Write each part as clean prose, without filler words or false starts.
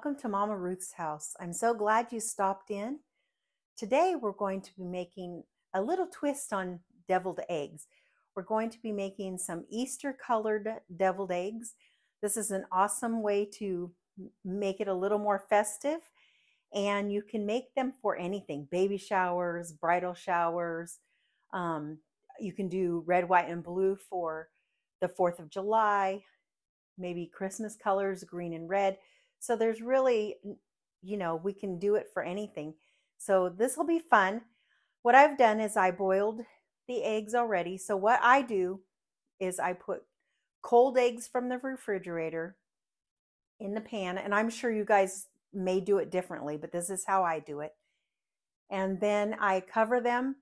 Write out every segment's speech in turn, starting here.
welcome to Mama Ruth's house. I'm so glad you stopped in. Today we're going to be making a little twist on deviled eggs. We're going to be making some Easter colored deviled eggs. This is an awesome way to make it a little more festive, and you can make them for anything, baby showers, bridal showers. You can do red, white, and blue for the 4th of July, maybe Christmas colors, green and red. So there's really, we can do it for anything. So this will be fun. What I've done is I boiled the eggs already. So what I do is I put cold eggs from the refrigerator in the pan, and I'm sure you guys may do it differently, but this is how I do it. And then I cover them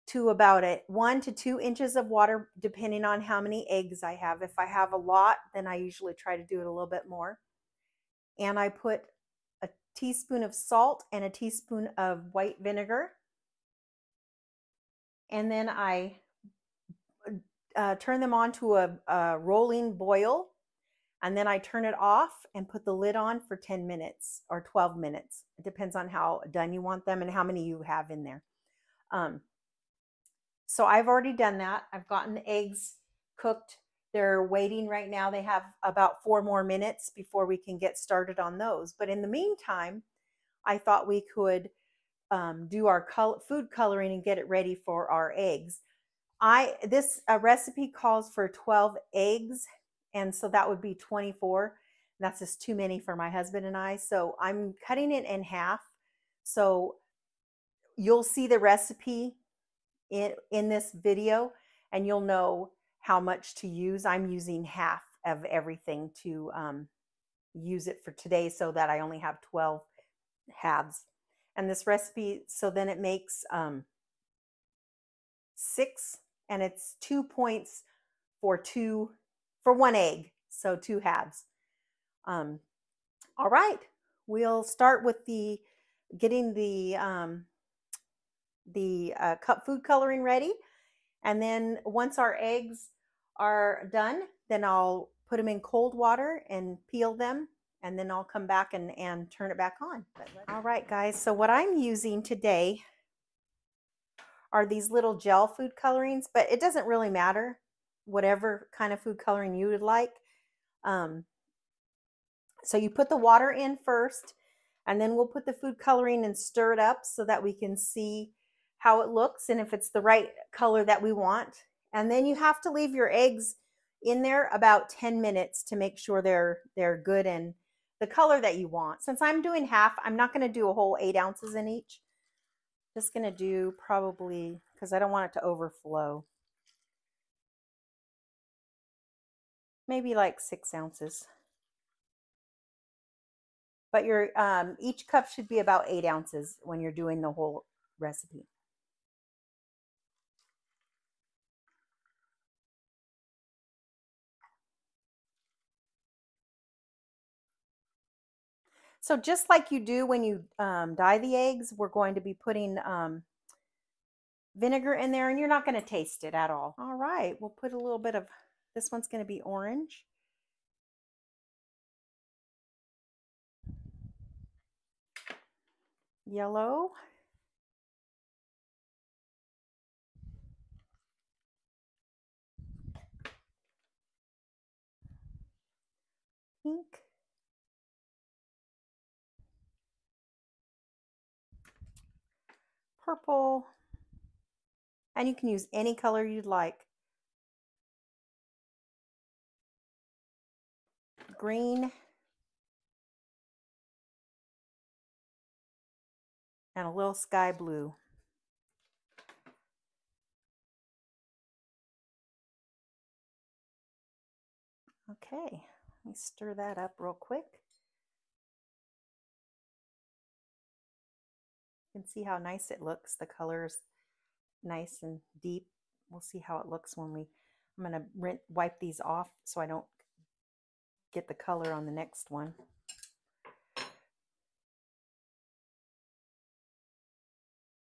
to about 1 to 2 inches of water, depending on how many eggs I have. If I have a lot, then I usually try to do it a little bit more. And I put a teaspoon of salt and a teaspoon of white vinegar. And then I turn them on to a rolling boil. And then I turn it off and put the lid on for 10 minutes or 12 minutes. It depends on how done you want them and how many you have in there. So I've already done that. I've gotten the eggs cooked. They're waiting right now. They have about 4 more minutes before we can get started on those. But in the meantime, I thought we could do our food coloring and get it ready for our eggs. This recipe calls for 12 eggs, and so that would be 24. That's just too many for my husband and I. So I'm cutting it in half. So you'll see the recipe in this video, and you'll know how much to use. I'm using half of everything to use it for today, so that I only have 12 halves. And this recipe, so then it makes 6, and it's 2 points for 1 egg, so 2 halves. All right, we'll start with getting the food coloring ready, and then once our eggs are done, then I'll put them in cold water and peel them, and then I'll come back and turn it back on. All right, guys, so what I'm using today are these little gel food colorings, but it doesn't really matter, whatever kind of food coloring you would like. So you put the water in first, and then we'll put the food coloring and stir it up so that we can see how it looks and if it's the right color that we want. And then you have to leave your eggs in there about 10 minutes to make sure they're good and the color that you want. Since I'm doing half, I'm not going to do a whole 8 ounces in each. Just going to do probably, because I don't want it to overflow, maybe like 6 ounces. But your each cup should be about 8 ounces when you're doing the whole recipe. So just like you do when you dye the eggs, we're going to be putting vinegar in there, and you're not going to taste it at all. All right, we'll put a little bit of, this one's going to be orange. Yellow. Pink. Purple. And you can use any color you'd like. Green. And a little sky blue. Okay, let me stir that up real quick. You can see how nice it looks. The color is nice and deep. We'll see how it looks when I'm going to wipe these off so I don't get the color on the next one.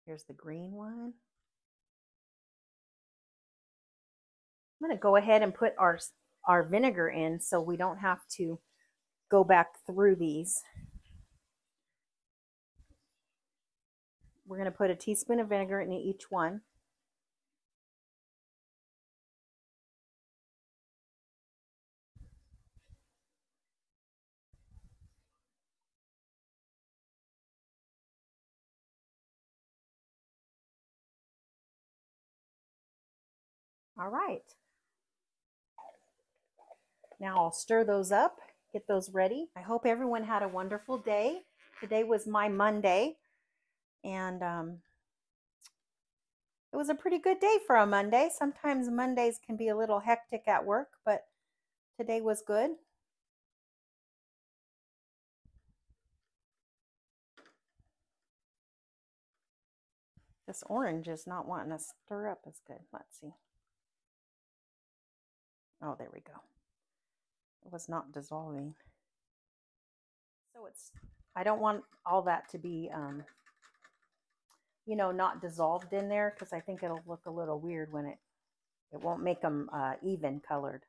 Here's the green one. I'm going to go ahead and put our vinegar in so we don't have to go back through these. We're going to put a teaspoon of vinegar in each one. All right. Now I'll stir those up, get those ready. I hope everyone had a wonderful day. Today was my Monday, and it was a pretty good day for a Monday. Sometimes Mondays can be a little hectic at work, but today was good. This orange is not wanting to stir up as good. Let's see. Oh, there we go. It was not dissolving. So I don't want all that to be, not dissolved in there, because I think it'll look a little weird when it won't make them even colored.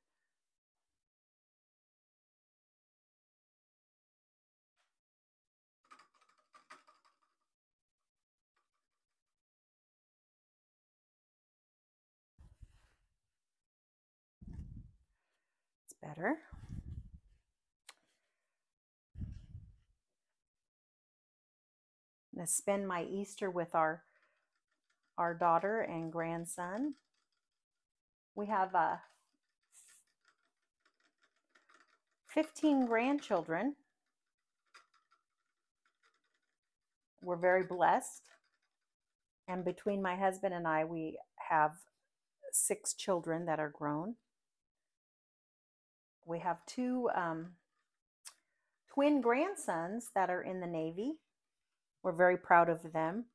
It's better. I'm going to spend my Easter with our daughter and grandson. We have 15 grandchildren. We're very blessed. And between my husband and I, we have 6 children that are grown. We have 2 twin grandsons that are in the Navy. We're very proud of them.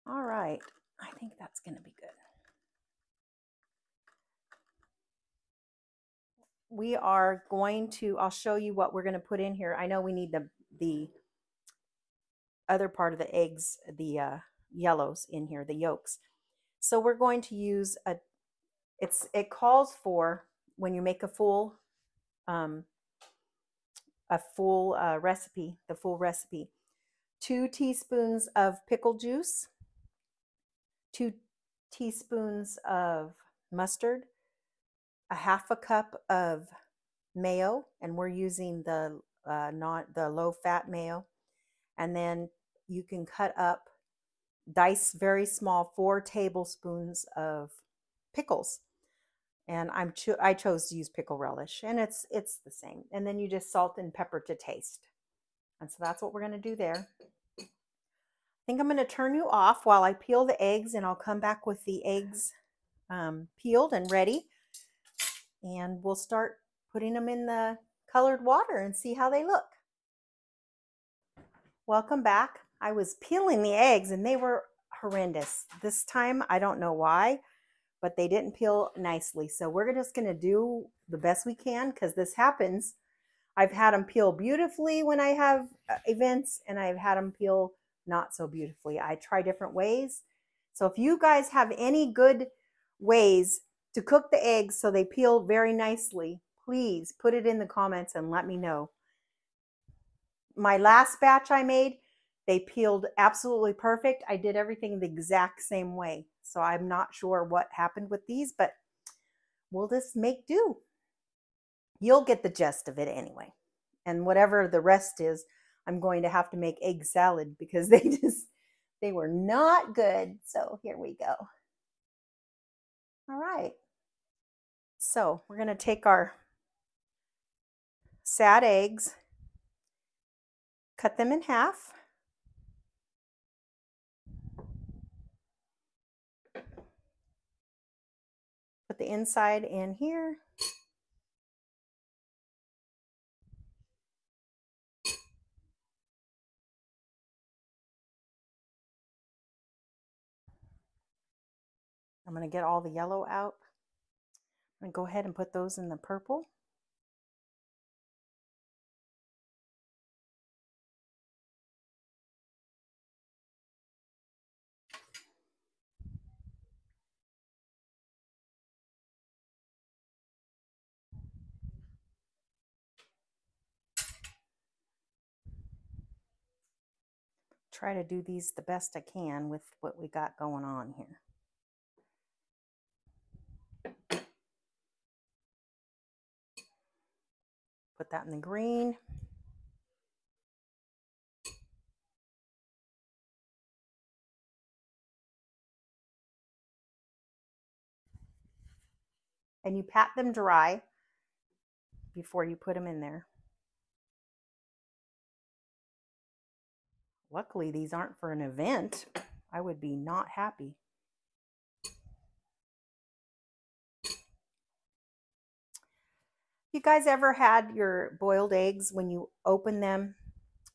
All right, I think that's going to be good. We are going to, I'll show you what we're going to put in here. I know we need the other part of the eggs, the yellows in here, the yolks. So we're going to use it calls for, when you make a full recipe, the full recipe, 2 teaspoons of pickle juice, 2 teaspoons of mustard, a half a cup of mayo, and we're using the not the low fat mayo, and then you can cut up, dice very small, 4 tablespoons of pickles, and I chose to use pickle relish, and it's the same. And then you just salt and pepper to taste, and so that's what we're going to do there. I think I'm going to turn you off while I peel the eggs, and I'll come back with the eggs peeled and ready, and we'll start putting them in the colored water and see how they look. Welcome back. I was peeling the eggs and they were horrendous. This time, I don't know why, but they didn't peel nicely. So we're just going to do the best we can, because this happens. I've had them peel beautifully when I have events, and I've had them peel not so beautifully. I try different ways. So if you guys have any good ways to cook the eggs so they peel very nicely, please put it in the comments and let me know. My last batch I made, they peeled absolutely perfect. I did everything the exact same way. So I'm not sure what happened with these, but we'll just make do. You'll get the gist of it anyway. And whatever the rest is, I'm going to have to make egg salad, because they were not good. So here we go. All right. So we're going to take our sad eggs, cut them in half. Put the inside in here. I'm going to get all the yellow out. I'm going to go ahead and put those in the purple. try to do these the best I can with what we got going on here. Put that in the green. And you pat them dry before you put them in there. Luckily, these aren't for an event. I would be not happy. You guys ever had your boiled eggs when you open them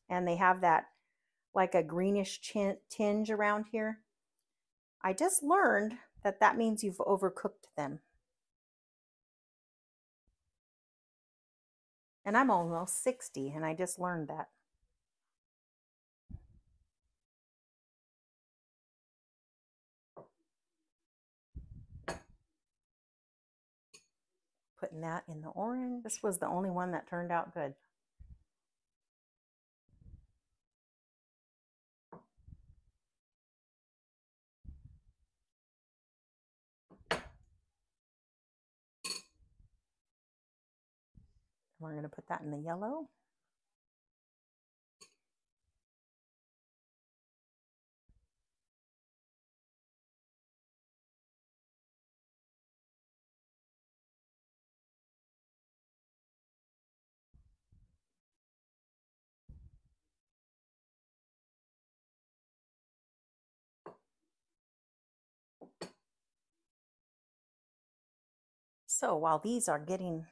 and they have that like a greenish tinge around here? I just learned that that means you've overcooked them. And I'm almost 60 and I just learned that. Putting that in the orange. This was the only one that turned out good. We're going to put that in the yellow. So while these are getting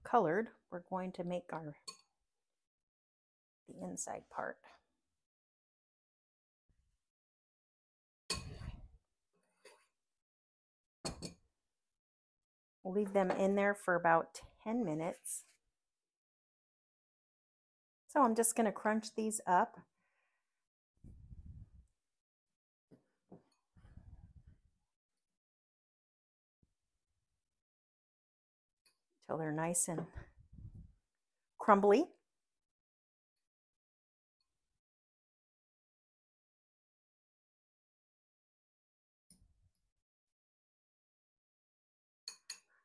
colored, we're going to make the inside part. We'll leave them in there for about 10 minutes. So I'm just going to crunch these up. Till they're nice and crumbly.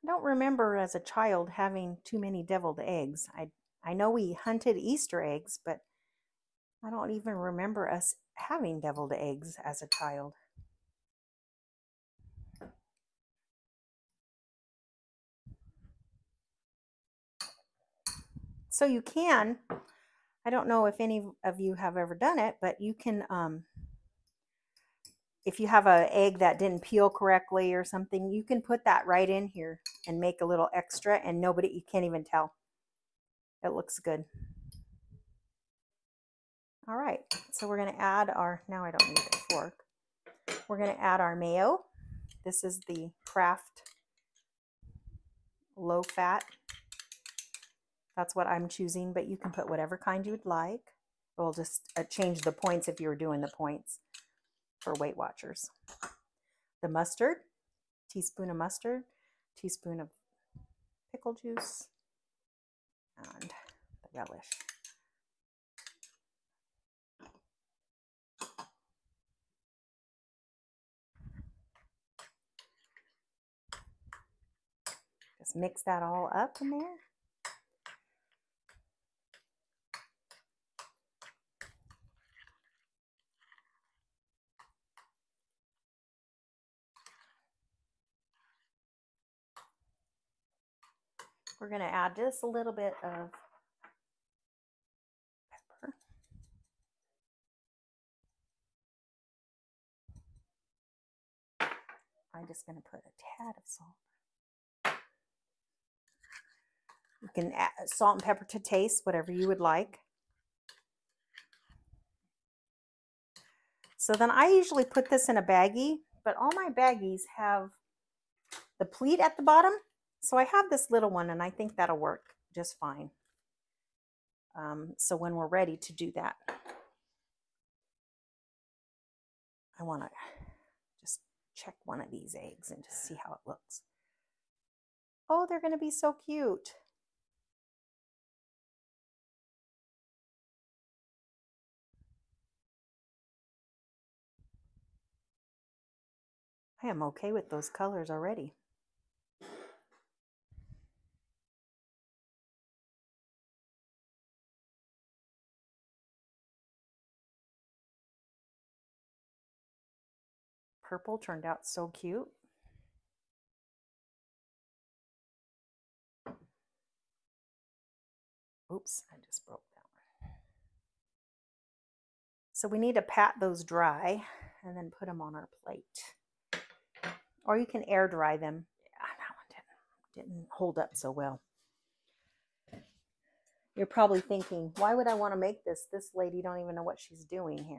I don't remember as a child having too many deviled eggs. I know we hunted Easter eggs, but I don't even remember us having deviled eggs as a child. So you can, I don't know if any of you have ever done it, but you can, if you have an egg that didn't peel correctly or something, you can put that right in here and make a little extra and you can't even tell. It looks good. All right, so we're going to add now I don't need a fork. We're going to add our mayo. This is the Kraft low fat. That's what I'm choosing, but you can put whatever kind you would like. We'll just change the points if you were doing the points for Weight Watchers. The mustard, teaspoon of mustard, teaspoon of pickle juice, and the relish. Just mix that all up in there. We're going to add just a little bit of pepper. I'm just going to put a tad of salt. You can add salt and pepper to taste, whatever you would like. So then I usually put this in a baggie, but all my baggies have the pleat at the bottom. So I have this little one and I think that'll work just fine. So when we're ready to do that, I want to just check one of these eggs and just see how it looks. Oh, they're going to be so cute. I am okay with those colors already. Purple turned out so cute. Oops, I just broke that one. So we need to pat those dry and then put them on our plate. Or you can air dry them. Yeah, that one didn't hold up so well. You're probably thinking, why would I want to make this? This lady don't even know what she's doing here.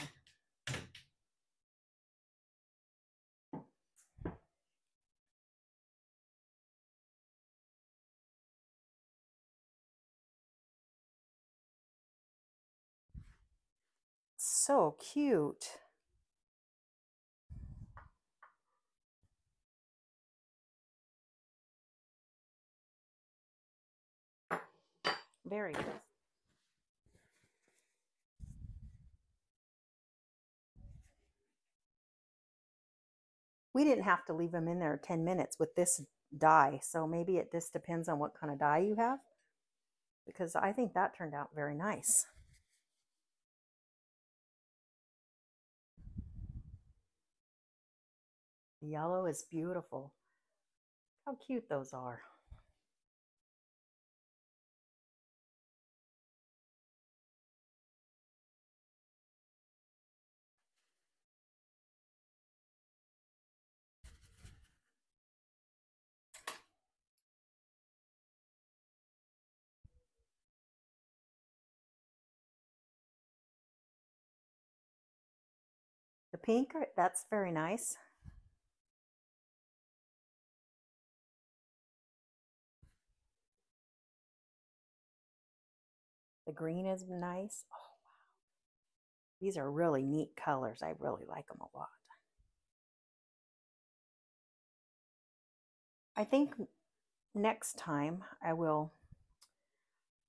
So cute. Very good. We didn't have to leave them in there 10 minutes with this dye. So maybe it just depends on what kind of dye you have, because I think that turned out very nice. The yellow is beautiful. How cute those are. The pink, that's very nice. The green is nice. Oh, wow. These are really neat colors. I really like them a lot. I think next time I will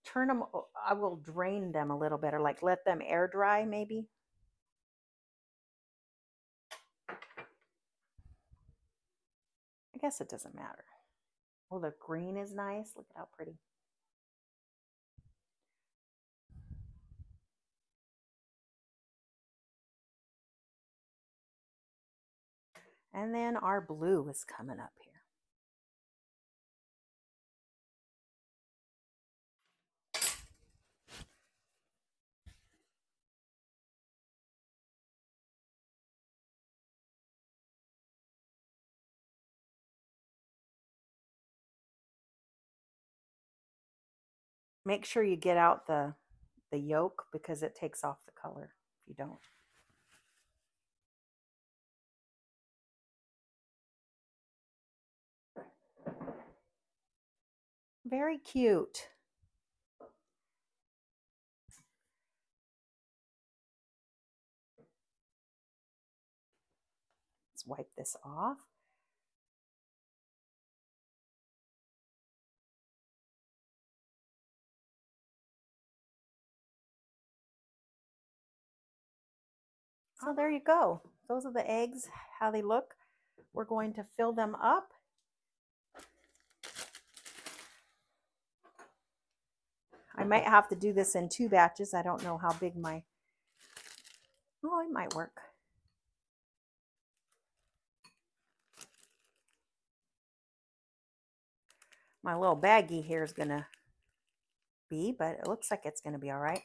turn them, I will drain them a little bit, or like let them air dry maybe. I guess it doesn't matter. Oh, the green is nice. Look at how pretty. And then our blue is coming up here. Make sure you get out the yolk, because it takes off the color if you don't. Very cute. Let's wipe this off. So there you go. Those are the eggs, how they look. We're going to fill them up. I might have to do this in 2 batches. I don't know how big my, oh, it might work. My little baggie here is gonna be, but it looks like it's gonna be all right.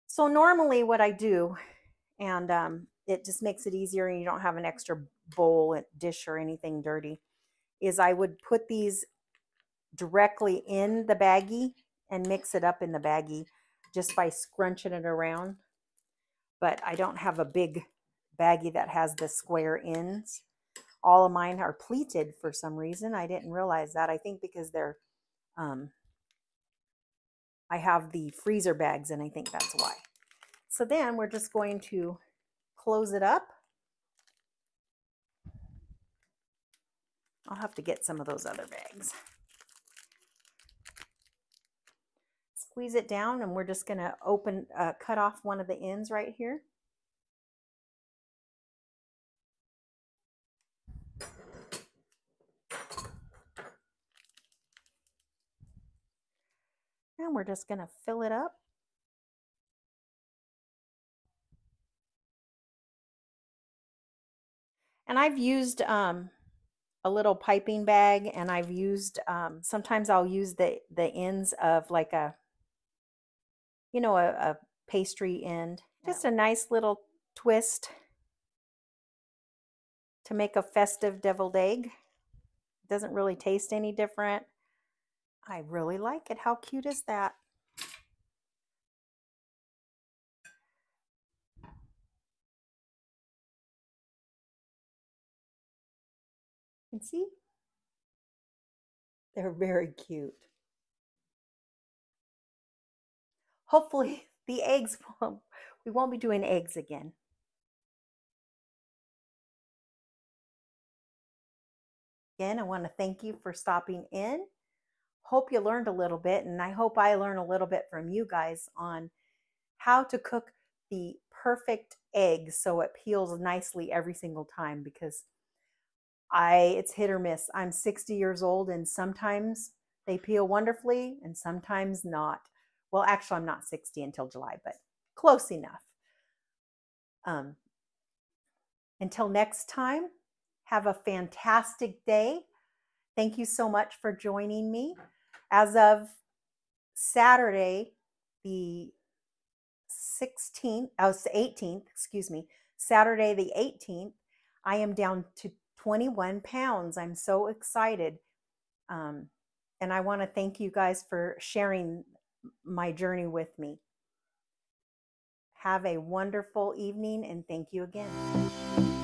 So normally what I do, and it just makes it easier and you don't have an extra bowl, dish, or anything dirty, is I would put these directly in the baggie and mix it up in the baggie just by scrunching it around. But I don't have a big baggie that has the square ends. All of mine are pleated for some reason. I didn't realize that. I think because they're, I have the freezer bags, and I think that's why. So then we're just going to close it up. I'll have to get some of those other bags. Squeeze it down, and we're just going to cut off one of the ends right here. we're just going to fill it up. And I've used a little piping bag, and I've used, sometimes I'll use the ends of like a, you know, a pastry end. Just a nice little twist to make a festive deviled egg. It doesn't really taste any different. I really like it. How cute is that? And see? They're very cute. Hopefully the eggs, we won't be doing eggs again. Again, I want to thank you for stopping in. Hope you learned a little bit, and I hope I learned a little bit from you guys on how to cook the perfect egg so it peels nicely every single time, because it's hit or miss. I'm 60 years old, and sometimes they peel wonderfully and sometimes not. Well, actually, I'm not 60 until July, but close enough. Until next time, have a fantastic day. Thank you so much for joining me. As of Saturday, the 18th, excuse me, Saturday the 18th, I am down to 21 pounds. I'm so excited. And I want to thank you guys for sharing my journey with me. Have a wonderful evening, and thank you again.